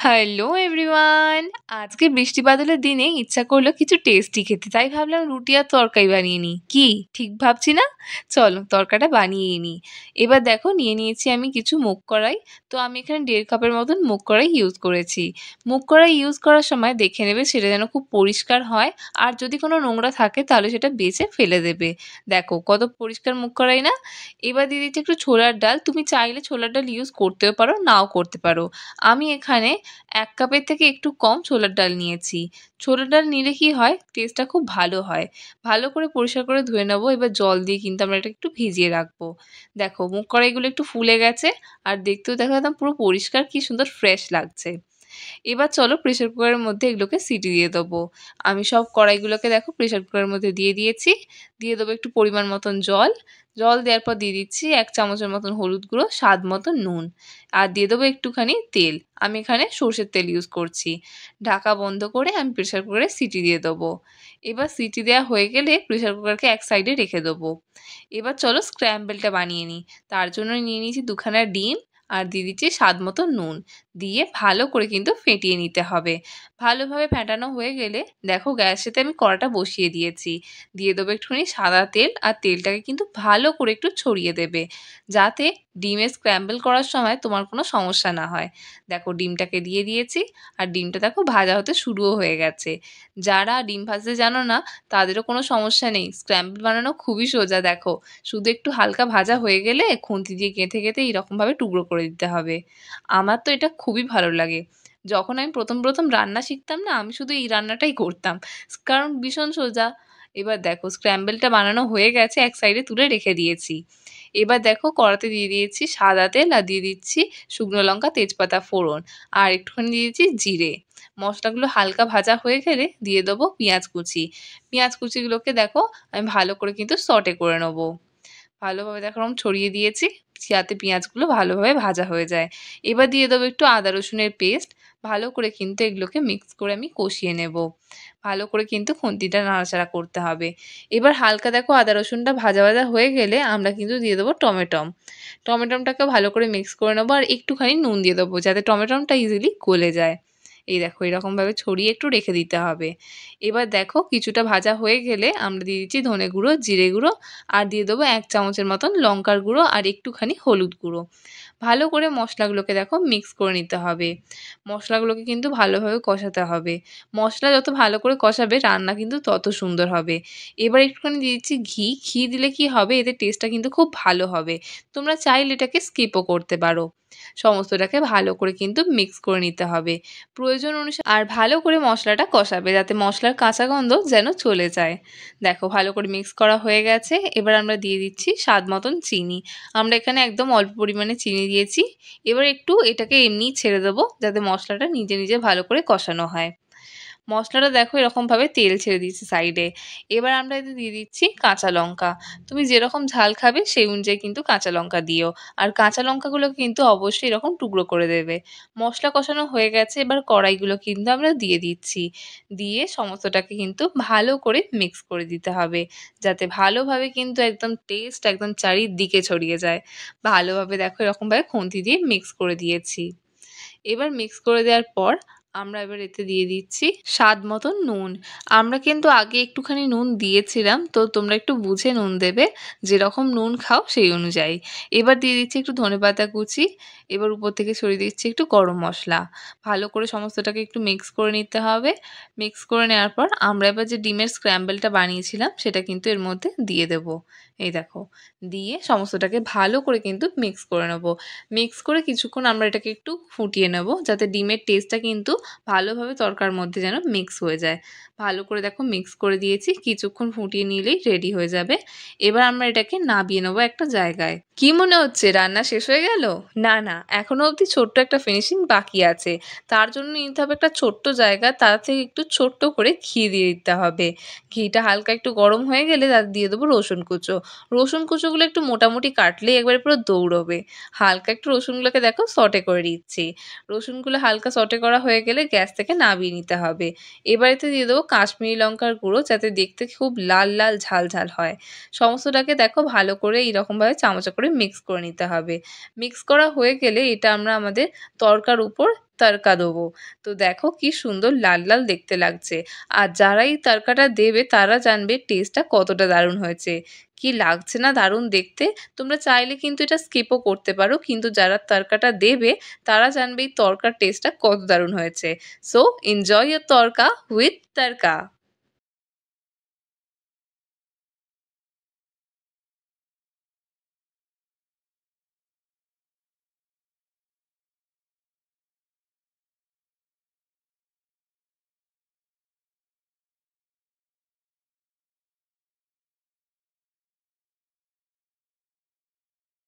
Hello everyone! আজকে বৃষ্টি বাদলের দিনে ইচ্ছা করলো কিছু টেস্টি খেতে। তাই ভাবলাম রুটি আর তরকারি বানিয়ে নিই। কি ঠিক ভাবছি না? চলো তরকাটা বানিয়েই নিই। এবার দেখো নিয়ে নিয়েছি আমি কিছু মুগ কড়াই। তো আমি এখানে 1.5 কাপের মতন মুগ কড়াই ইউজ করেছি। মুগ কড়াই ইউজ করার সময় দেখে নেবে সেটা যেন খুব পরিষ্কার হয়। আর যদি কোনো নোংরা থাকে তাহলে সেটা বেছে ফেলে দেবে। দেখো কত পরিষ্কার মুগ কড়াই না? এবার দিয়ে দিচ্ছি একটু ছোলার ডাল। তুমি চাইলে ছোলার ডাল ইউজ করতেও পারো, নাও করতে পারো। আমি এখানে 1 কাপের থেকে একটু কম ছোলার ডাল নিয়েছি। ছোলার ডাল নিলে কি হয় টেস্টটা খুব ভালো হয়। ভালো করে পরিষ্কার করে ধুয়ে নেবো। এবার জল দিয়ে কিন্তু আমরা এটা একটু ভিজিয়ে রাখবো। দেখো মুগ কড়াইগুলো একটু ফুলে গেছে আর দেখতেও দেখো একদম পুরো পরিষ্কার কি সুন্দর ফ্রেশ লাগছে। এবার চলো প্রেসার কুকারের মধ্যে এগুলোকে সিটি দিয়ে দেবো। আমি সব কড়াইগুলোকে দেখো প্রেসার কুকারের মধ্যে দিয়ে দিয়েছি। দিয়ে দেবো একটু পরিমাণ মতন জল। জল দেওয়ার পর দিয়ে দিচ্ছি 1 চামচের মতন হলুদ গুঁড়ো, স্বাদ মতো নুন। আর দিয়ে দেবো একটুখানি তেল। আমি এখানে সর্ষের তেল ইউজ করছি। ঢাকা বন্ধ করে আমি প্রেসার কুকারে সিটি দিয়ে দেবো। এবার সিটি দেওয়া হয়ে গেলে প্রেসার কুকারকে এক সাইডে রেখে দেবো। এবার চলো স্ক্র্যাম্বলটা বানিয়ে নিই। তার জন্য নিয়ে নিয়েছি 2 খানা ডিম আর দিয়ে দিচ্ছি স্বাদ মতো নুন। দিয়ে ভালো করে কিন্তু ফেটিয়ে নিতে হবে। ভালোভাবে ফেটানো হয়ে গেলে দেখো গ্যাসেতে আমি কড়াটা বসিয়ে দিয়েছি। দিয়ে দেবো একটুখানি সাদা তেল আর তেলটাকে কিন্তু ভালো করে একটু ছড়িয়ে দেবে। যাতে ডিমের স্ক্র্যাম্বল করার সময় তোমার কোনো সমস্যা না হয়। দেখো ডিমটাকে দিয়ে দিয়েছি আর ডিমটা দেখো ভাজা হতে শুরুও হয়ে গেছে। যারা ডিম ভাজতে জানো না তাদেরও কোনো সমস্যা নেই। স্ক্র্যাম্বল বানানো খুবই সোজা দেখো। শুধু একটু হালকা ভাজা হয়ে গেলে খুন্তি দিয়ে গেঁথে গেঁথে এইরকমভাবে টুকরো করে দিতে হবে। আমার তো এটা খুবই ভালো লাগে। যখন আমি প্রথম রান্না শিখতাম না আমি শুধু এই রান্নাটাই করতাম। কারণ ভীষণ সোজা। এবার দেখো স্ক্র্যাম্বলটা বানানো হয়ে গেছে এক সাইডে তুলে রেখে দিয়েছি। এবার দেখো কড়াতে দিয়ে দিয়েছি সাদা তেল আর দিয়ে দিচ্ছি শুকনো লঙ্কা, তেজপাতা ফোড়ন আর একটুখানি দিয়ে দিচ্ছি জিরে। মশলাগুলো হালকা ভাজা হয়ে গেলে দিয়ে দেবো পেঁয়াজ কুচি। পেঁয়াজ কুচিগুলোকে দেখো আমি ভালো করে কিন্তু সটে করে নেবো। ভালোভাবে দেখো এরকম ছড়িয়ে দিয়েছি যাতে পেঁয়াজগুলো ভালোভাবে ভাজা হয়ে যায়। এবার দিয়ে দেবো একটু আদা রসুনের পেস্ট। ভালো করে কিন্তু এগুলোকে মিক্স করে আমি কষিয়ে নেব। ভালো করে কিন্তু খুন্তিটা নাড়াচাড়া করতে হবে। এবার হালকা দেখো আদা রসুনটা ভাজা ভাজা হয়ে গেলে আমরা কিন্তু দিয়ে দেবো টমেটম। টমেটমটাকে ভালো করে মিক্স করে নেবো আর একটুখানি নুন দিয়ে দেবো যাতে টমেটমটা ইজিলি গলে যায়। এই দেখো এরকমভাবে ছড়িয়ে একটু রেখে দিতে হবে। এবার দেখো কিছুটা ভাজা হয়ে গেলে আমরা দিয়ে দিচ্ছি ধনে গুঁড়ো, জিরে গুঁড়ো আর দিয়ে দেবো 1 চামচের মতন লঙ্কার গুঁড়ো আর একটুখানি হলুদ গুঁড়ো। ভালো করে মশলাগুলোকে দেখো মিক্স করে নিতে হবে। মশলাগুলোকে কিন্তু ভালোভাবে কষাতে হবে। মশলা যত ভালো করে কষাবে রান্না কিন্তু তত সুন্দর হবে। এবার একটুখানি দিয়ে দিচ্ছি ঘি। ঘি দিলে কি হবে এতে টেস্টটা কিন্তু খুব ভালো হবে। তোমরা চাইলে এটাকে স্কিপও করতে পারো। সমস্তটাকে ভালো করে কিন্তু মিক্স করে নিতে হবে। প্রয়োজন অনুসারে আর ভালো করে মশলাটা কষাবে যাতে মশলার কাঁচা গন্ধ যেন চলে যায়। দেখো ভালো করে মিক্স করা হয়ে গেছে। এবার আমরা দিয়ে দিচ্ছি স্বাদ মতন চিনি। আমরা এখানে একদম অল্প পরিমাণে চিনি দিয়েছি। এবার একটু এটাকে এমনিই ছেড়ে দেবো যাতে মশলাটা নিজে নিজে ভালো করে কষানো হয়। মশলাটা দেখো এরকমভাবে তেল ছেড়ে দিয়েছে সাইডে। এবার আমরা এতে দিয়ে দিচ্ছি কাঁচা লঙ্কা। তুমি যেরকম ঝাল খাবে সেই অনুযায়ী কিন্তু কাঁচা লঙ্কা দিও। আর কাঁচা লঙ্কাগুলো কিন্তু অবশ্যই এরকম টুকরো করে দেবে। মশলা কষানো হয়ে গেছে এবার কড়াইগুলো কিন্তু আমরা দিয়ে দিচ্ছি। দিয়ে সমস্তটাকে কিন্তু ভালো করে মিক্স করে দিতে হবে। যাতে ভালোভাবে কিন্তু একদম টেস্ট একদম চারিদিকে ছড়িয়ে যায়। ভালোভাবে দেখো এরকমভাবে খুন্তি দিয়ে মিক্স করে দিয়েছি। এবার মিক্স করে দেওয়ার পর আমরা এবার এতে দিয়ে দিচ্ছি স্বাদ মতন নুন। আমরা কিন্তু আগে একটুখানি নুন দিয়েছিলাম তো তোমরা একটু বুঝে নুন দেবে। যেরকম নুন খাও সেই অনুযায়ী। এবার দিয়ে দিচ্ছি একটু ধনেপাতা কুচি। এবার উপর থেকে ছড়িয়ে দিচ্ছি একটু গরম মশলা। ভালো করে সমস্তটাকে একটু মিক্স করে নিতে হবে। মিক্স করে নেওয়ার পর আমরা এবার যে ডিমের স্ক্র্যাম্বলটা বানিয়েছিলাম সেটা কিন্তু এর মধ্যে দিয়ে দেবো। এই দেখো দিয়ে সমস্তটাকে ভালো করে কিন্তু মিক্স করে নেবো। মিক্স করে কিছুক্ষণ আমরা এটাকে একটু ফুটিয়ে নেব যাতে ডিমের টেস্টটা কিন্তু ভালোভাবে তরকার মধ্যে যেন মিক্স হয়ে যায়। ভালো করে দেখো মিক্স করে দিয়েছি। কিছুক্ষণ ফুটিয়ে নিলেই রেডি হয়ে যাবে। এবার আমরা এটাকে নামিয়ে নেবো একটা জায়গায়। কি মনে হচ্ছে রান্না শেষ হয়ে গেল? না, না এখনো অবধি ছোট্ট একটা ফিনিশিং বাকি আছে। তার জন্য নিতে হবে একটা ছোট্ট জায়গা তার থেকে একটু ছোট্ট করে ঘি দিয়ে দিতে হবে। ঘিটা হালকা একটু গরম হয়ে গেলে তাতে দিয়ে দেবো রসুন কুচো। রসুন কুচোগুলো একটু মোটামুটি কাটলেই একবারে পুরো দৌড়বে। হালকা একটু রসুনগুলোকে দেখো সটে করে দিচ্ছি। রসুনগুলো হালকা সটে করা হয়ে গেলে গ্যাস থেকে নামিয়ে নিতে হবে। এবার এতে দিয়ে দেবো কাশ্মীরি লঙ্কার গুঁড়ো যাতে দেখতে খুব লাল লাল ঝাল ঝাল হয়। সমস্তটাকে দেখো ভালো করে এইরকমভাবে চামচে করে মিক্স করে নিতে হবে। মিক্স করা হয়ে গেলে এটা আমরা আমাদের তরকার উপর তড়কা দেবো। তো দেখো কি সুন্দর লাল লাল দেখতে লাগছে। আর যারা এই তড়কাটা দেবে তারা জানবে টেস্টটা কতটা দারুণ হয়েছে। কি লাগছে না দারুণ দেখতে? তোমরা চাইলে কিন্তু এটা স্কিপও করতে পারো, কিন্তু যারা তড়কাটা দেবে তারা জানবে এই তড়কার টেস্টটা কত দারুণ হয়েছে। So enjoy your tadka with tadka.